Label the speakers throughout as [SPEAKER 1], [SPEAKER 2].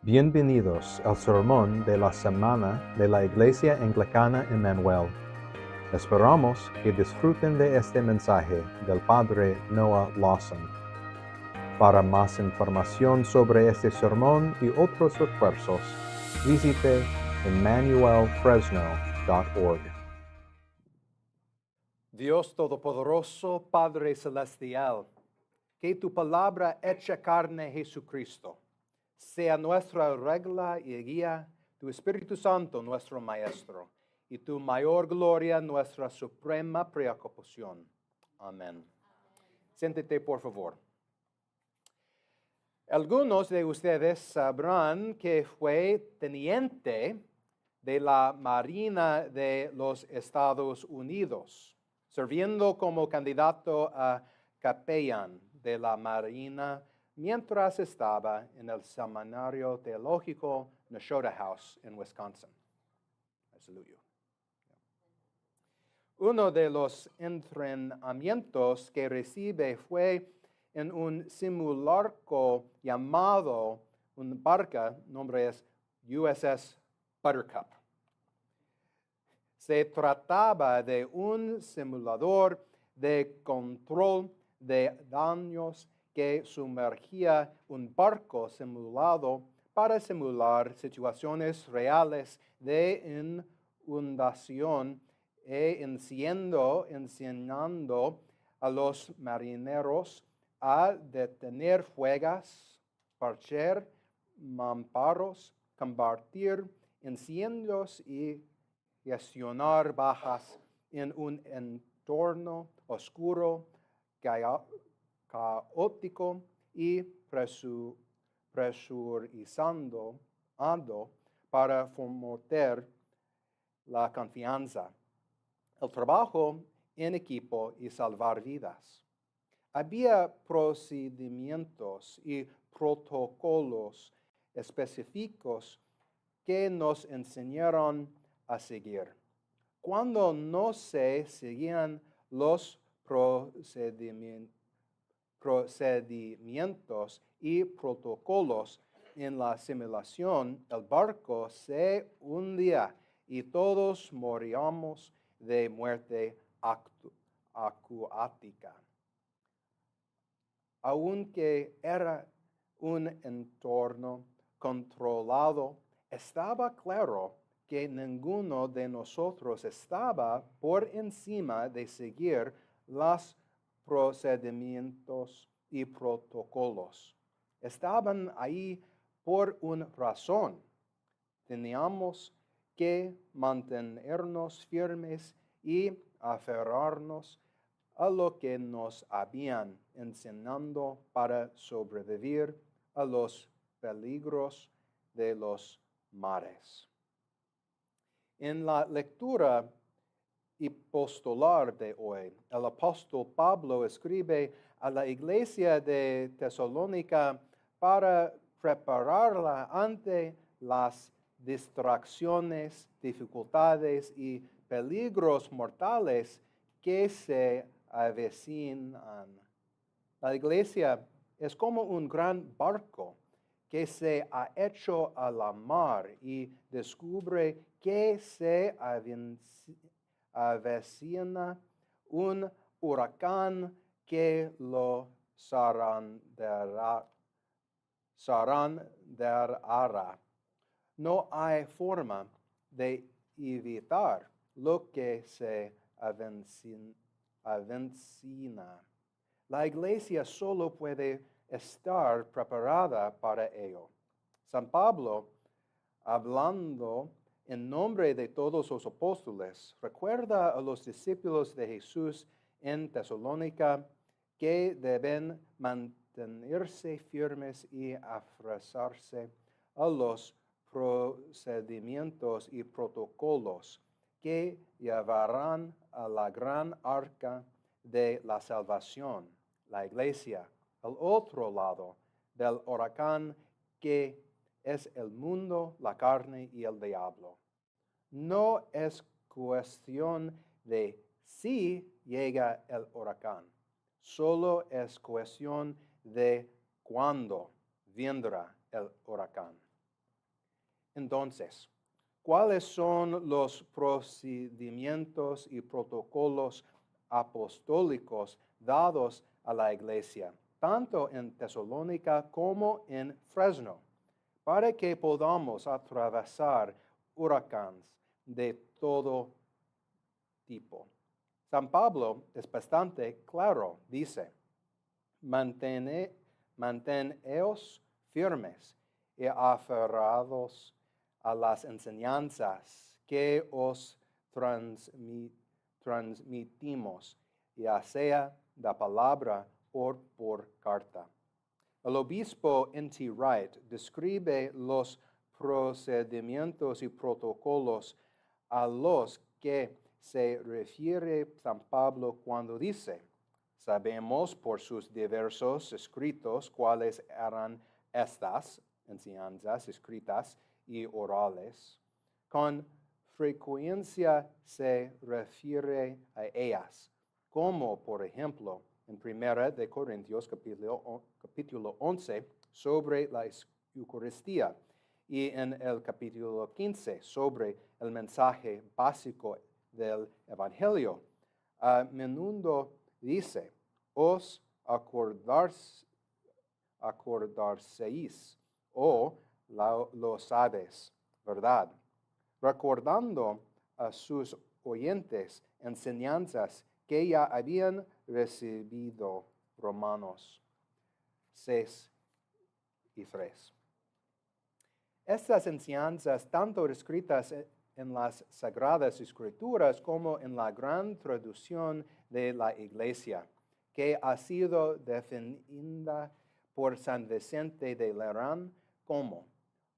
[SPEAKER 1] Bienvenidos al sermón de la semana de la Iglesia Anglicana Emmanuel. Esperamos que disfruten de este mensaje del Padre Noah Lawson. Para más información sobre este sermón y otros recursos, visite emmanuelfresno.org.
[SPEAKER 2] Dios Todopoderoso, Padre Celestial, que tu palabra hecha carne, Jesucristo, sea nuestra regla y guía, tu Espíritu Santo nuestro Maestro, y tu mayor gloria nuestra suprema preocupación. Amén. Siéntete, por favor. Algunos de ustedes sabrán que fue teniente de la Marina de los Estados Unidos, sirviendo como candidato a capellán de la Marina mientras estaba en el Seminario Teológico Nashotah House en Wisconsin. I salute you. Uno de los entrenamientos que recibe fue en un simulacro llamado, un barca, nombre es USS Buttercup. Se trataba de un simulador de control de daños que sumergía un barco simulado para simular situaciones reales de inundación e enseñando a los marineros a detener fuegas, parcher mamparos, combatir incendios y gestionar bajas en un entorno oscuro, caótico y presurizando para fomentar la confianza, el trabajo en equipo y salvar vidas. Había procedimientos y protocolos específicos que nos enseñaron a seguir. Cuando no se seguían los procedimientos y protocolos en la simulación, el barco se hundía y todos moríamos de muerte acuática. Aunque era un entorno controlado, estaba claro que ninguno de nosotros estaba por encima de seguir los procedimientos y protocolos. Estaban ahí por una razón. Teníamos que mantenernos firmes y aferrarnos a lo que nos habían enseñado para sobrevivir a los peligros de los mares. En la lectura epistolar de hoy, el apóstol Pablo escribe a la iglesia de Tesalónica para prepararla ante las distracciones, dificultades y peligros mortales que se avecinan. La iglesia es como un gran barco que se ha hecho a la mar y descubre que se avecina un huracán que lo zarandeará. No hay forma de evitar lo que se avecina. La iglesia solo puede estar preparada para ello. San Pablo, hablando en nombre de todos los apóstoles, recuerda a los discípulos de Jesús en Tesalónica que deben mantenerse firmes y aferrarse a los procedimientos y protocolos que llevarán a la gran arca de la salvación, la iglesia, al otro lado del huracán que es el mundo, la carne y el diablo. No es cuestión de si llega el huracán, solo es cuestión de cuándo vendrá el huracán. Entonces, ¿cuáles son los procedimientos y protocolos apostólicos dados a la iglesia, tanto en Tesalónica como en Fresno, para que podamos atravesar huracanes de todo tipo? San Pablo es bastante claro, dice: manteneos firmes y aferrados a las enseñanzas que os transmitimos, ya sea de palabra o por carta. El obispo N.T. Wright describe los procedimientos y protocolos a los que se refiere San Pablo cuando dice: sabemos por sus diversos escritos cuáles eran estas enseñanzas escritas y orales. Con frecuencia se refiere a ellas, como por ejemplo en 1 de Corintios capítulo 11 sobre la Eucaristía y en el capítulo 15 sobre el mensaje básico del Evangelio. A menudo dice: os acordaréis o lo sabes, ¿verdad? Recordando a sus oyentes enseñanzas que ya habían recibido. Romanos 6 y 3. Estas enseñanzas, tanto escritas en las Sagradas Escrituras como en la gran traducción de la Iglesia, que ha sido definida por San Vicente de Lerán como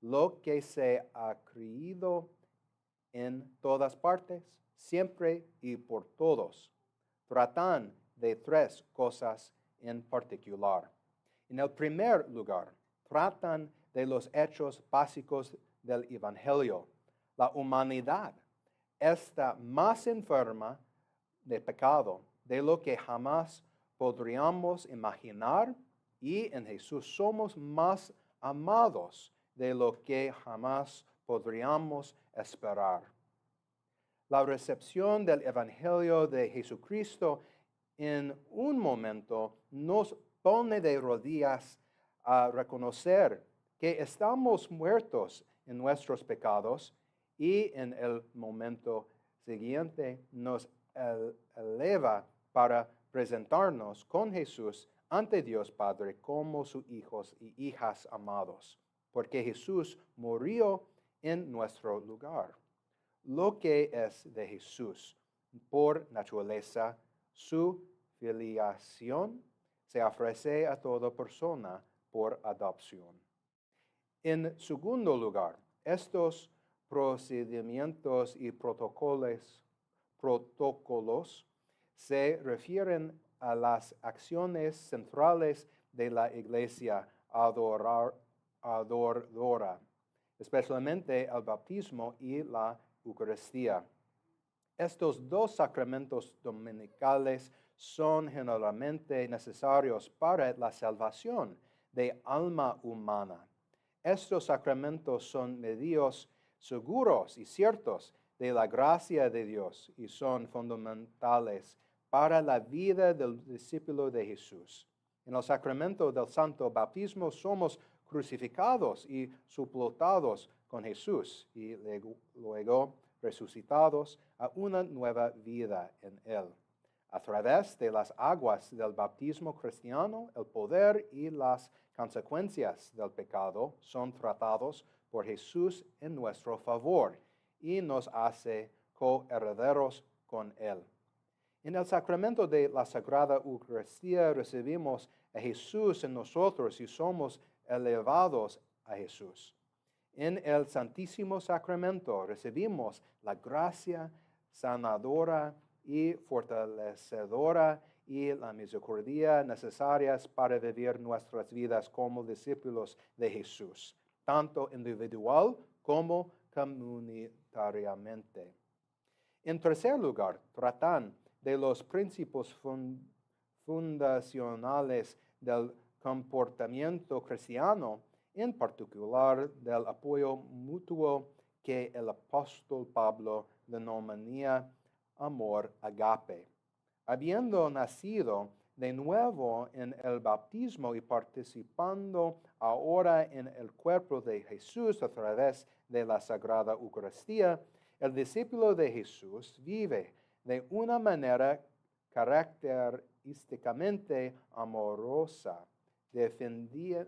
[SPEAKER 2] lo que se ha creído en todas partes, siempre y por todos, tratan de tres cosas en particular. En el primer lugar, tratan de los hechos básicos del Evangelio. La humanidad está más enferma de pecado de lo que jamás podríamos imaginar, y en Jesús somos más amados de lo que jamás podríamos esperar. La recepción del Evangelio de Jesucristo en un momento nos pone de rodillas a reconocer que estamos muertos en nuestros pecados, y en el momento siguiente nos eleva para presentarnos con Jesús ante Dios Padre como sus hijos y hijas amados, porque Jesús murió en nuestro lugar. Lo que es de Jesús por naturaleza, su filiación, se ofrece a toda persona por adopción. En segundo lugar, estos procedimientos y protocolos se refieren a las acciones centrales de la Iglesia adoradora, especialmente el bautismo y la Eucaristía. Estos dos sacramentos dominicales son generalmente necesarios para la salvación de alma humana. Estos sacramentos son medios seguros y ciertos de la gracia de Dios y son fundamentales para la vida del discípulo de Jesús. En el sacramento del santo bautismo somos crucificados y sepultados con Jesús y luego resucitados a una nueva vida en Él. A través de las aguas del bautismo cristiano, el poder y las consecuencias del pecado son tratados por Jesús en nuestro favor y nos hace coherederos con Él. En el sacramento de la Sagrada Eucaristía recibimos a Jesús en nosotros y somos elevados a Jesús. En el Santísimo Sacramento recibimos la gracia sanadora y fortalecedora y la misericordia necesarias para vivir nuestras vidas como discípulos de Jesús, tanto individual como comunitariamente. En tercer lugar, tratan de los principios fundacionales del comportamiento cristiano en particular del apoyo mutuo que el apóstol Pablo denominía amor agape. Habiendo nacido de nuevo en el bautismo y participando ahora en el cuerpo de Jesús a través de la Sagrada Eucaristía, el discípulo de Jesús vive de una manera característicamente amorosa, definida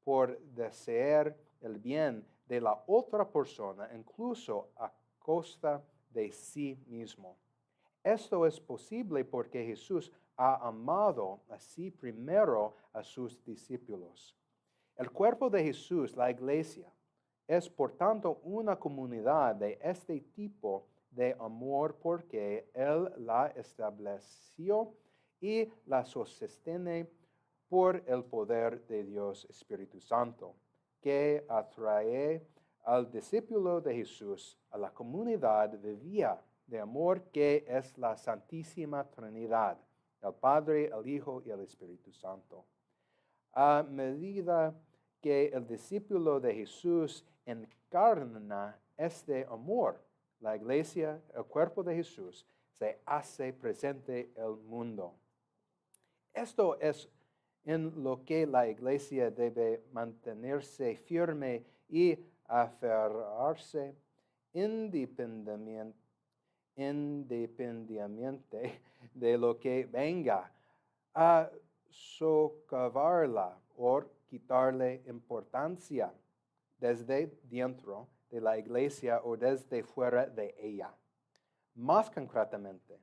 [SPEAKER 2] por desear el bien de la otra persona, incluso a costa de sí mismo. Esto es posible porque Jesús ha amado así primero a sus discípulos. El cuerpo de Jesús, la iglesia, es por tanto una comunidad de este tipo de amor porque Él la estableció y la sostiene por el poder de Dios Espíritu Santo, que atrae al discípulo de Jesús a la comunidad de vida de amor que es la Santísima Trinidad, el Padre, el Hijo y el Espíritu Santo. A medida que el discípulo de Jesús encarna este amor, la iglesia, el cuerpo de Jesús, se hace presente el mundo. Esto es en lo que la iglesia debe mantenerse firme y aferrarse independientemente de lo que venga a socavarla o quitarle importancia desde dentro de la iglesia o desde fuera de ella. Más concretamente,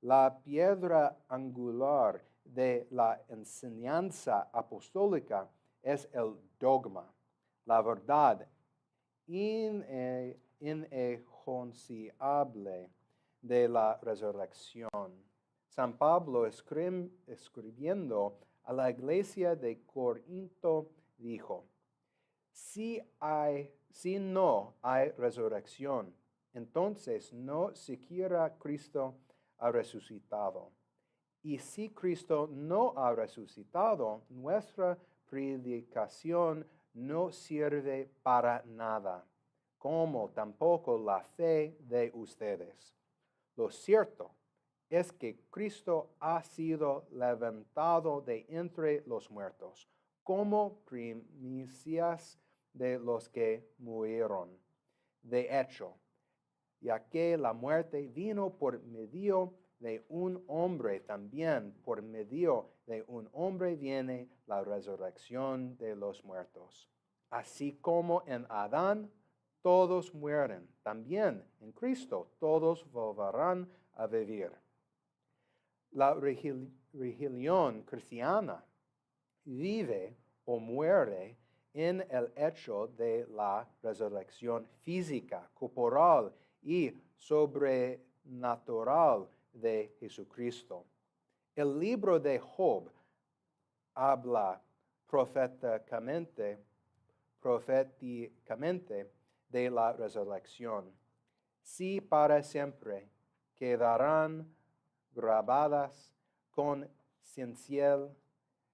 [SPEAKER 2] la piedra angular de la enseñanza apostólica es el dogma, la verdad inexonciable de la resurrección. San Pablo, escribiendo a la iglesia de Corinto, dijo, si no hay resurrección, entonces no siquiera Cristo ha resucitado. Y si Cristo no ha resucitado, nuestra predicación no sirve para nada, como tampoco la fe de ustedes. Lo cierto es que Cristo ha sido levantado de entre los muertos, como primicias de los que murieron. De hecho, ya que la muerte vino por medio de un hombre, también por medio de un hombre viene la resurrección de los muertos. Así como en Adán todos mueren, también en Cristo todos volverán a vivir. La religión cristiana vive o muere en el hecho de la resurrección física, corporal y sobrenatural de Jesucristo. El libro de Job habla proféticamente de la resurrección. Si para siempre quedarán grabadas con cincel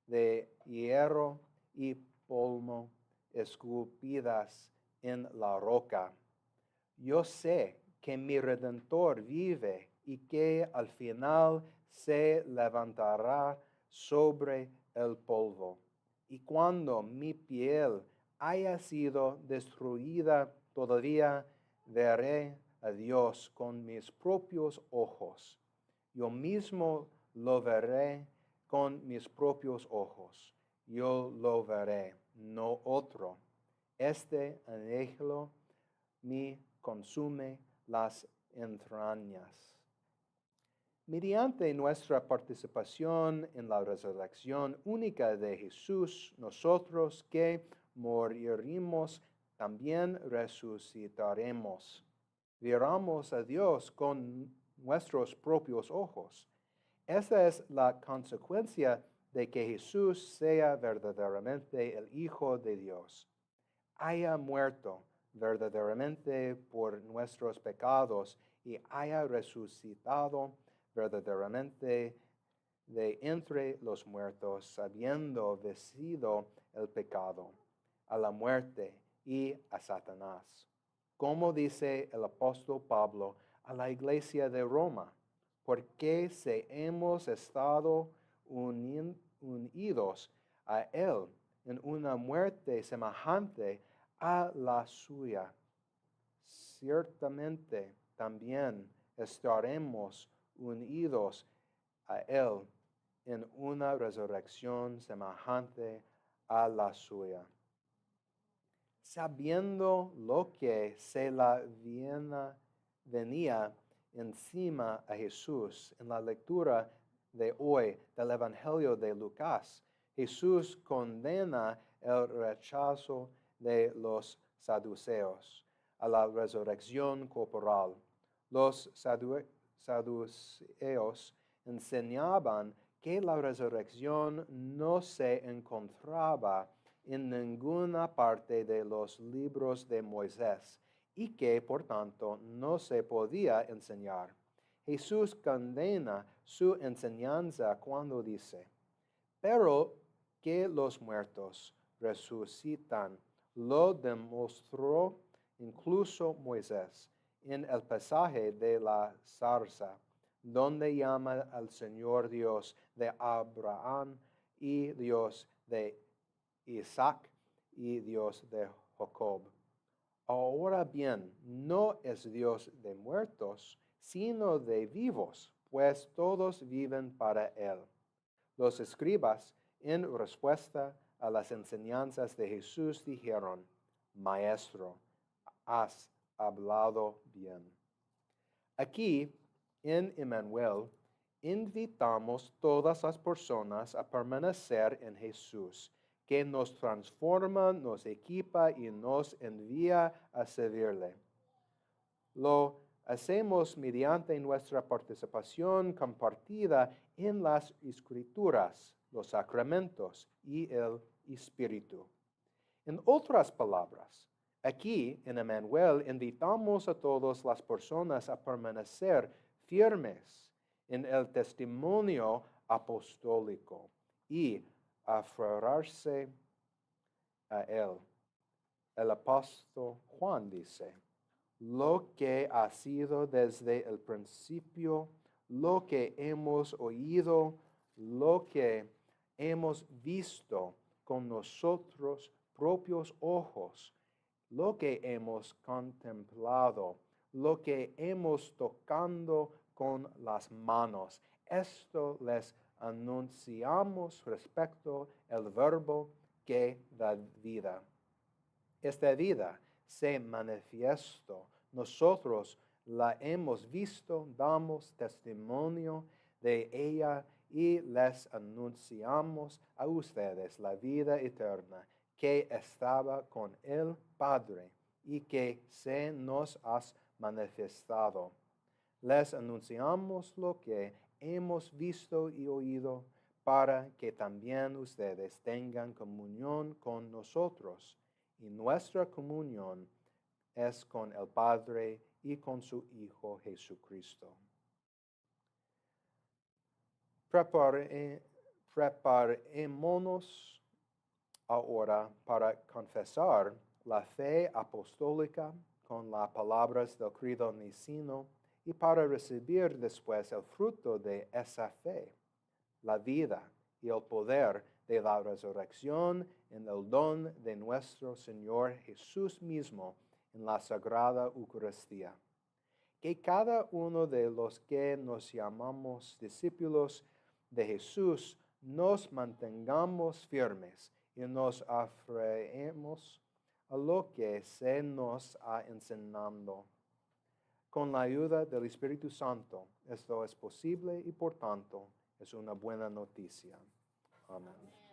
[SPEAKER 2] de hierro y polvo esculpidas en la roca. Yo sé que mi Redentor vive y que al final se levantará sobre el polvo. Y cuando mi piel haya sido destruida, todavía veré a Dios con mis propios ojos. Yo mismo lo veré con mis propios ojos. Yo lo veré, no otro. Este anhelo me consume las entrañas. Mediante nuestra participación en la resurrección única de Jesús, nosotros que moriremos, también resucitaremos. Veremos a Dios con nuestros propios ojos. Esta es la consecuencia de que Jesús sea verdaderamente el Hijo de Dios. Haya muerto verdaderamente por nuestros pecados y haya resucitado verdaderamente de entre los muertos, habiendo vencido el pecado, a la muerte y a Satanás. Como dice el apóstol Pablo a la iglesia de Roma, porque si hemos estado unidos a él en una muerte semejante a la suya, ciertamente también estaremos unidos a él en una resurrección semejante a la suya. Sabiendo lo que se la venía encima a Jesús, en la lectura de hoy del Evangelio de Lucas, Jesús condena el rechazo de los saduceos a la resurrección corporal. Los saduceos enseñaban que la resurrección no se encontraba en ninguna parte de los libros de Moisés y que por tanto no se podía enseñar. Jesús condena su enseñanza cuando dice, pero que los muertos resucitan, lo demostró incluso Moisés en el pasaje de la zarza, donde llama al Señor Dios de Abraham y Dios de Isaac y Dios de Jacob. Ahora bien, no es Dios de muertos, sino de vivos, pues todos viven para Él. Los escribas, en respuesta a las enseñanzas de Jesús, dijeron, Maestro, has hablado bien. Aquí, en Emmanuel, invitamos todas las personas a permanecer en Jesús, que nos transforma, nos equipa y nos envía a servirle. Lo hacemos mediante nuestra participación compartida en las Escrituras, los sacramentos y el Espíritu. En otras palabras, aquí en Emmanuel invitamos a todas las personas a permanecer firmes en el testimonio apostólico y aferrarse a él. El apóstol Juan dice, lo que ha sido desde el principio, lo que hemos oído, lo que hemos visto con nosotros propios ojos, lo que hemos contemplado, lo que hemos tocado con las manos. Esto les anunciamos respecto al verbo que da vida. Esta vida se manifestó. Nosotros la hemos visto, damos testimonio de ella y les anunciamos a ustedes la vida eterna que estaba con el Padre y que se nos ha manifestado. Les anunciamos lo que hemos visto y oído para que también ustedes tengan comunión con nosotros. Y nuestra comunión es con el Padre y con su Hijo Jesucristo. Preparémonos ahora para confesar la fe apostólica con las palabras del credo niceno y para recibir después el fruto de esa fe, la vida y el poder de la resurrección en el don de nuestro Señor Jesús mismo en la Sagrada Eucaristía. Que cada uno de los que nos llamamos discípulos de Jesús nos mantengamos firmes y nos aferremos a lo que se nos ha enseñado. Con la ayuda del Espíritu Santo, esto es posible y por tanto es una buena noticia. Amén.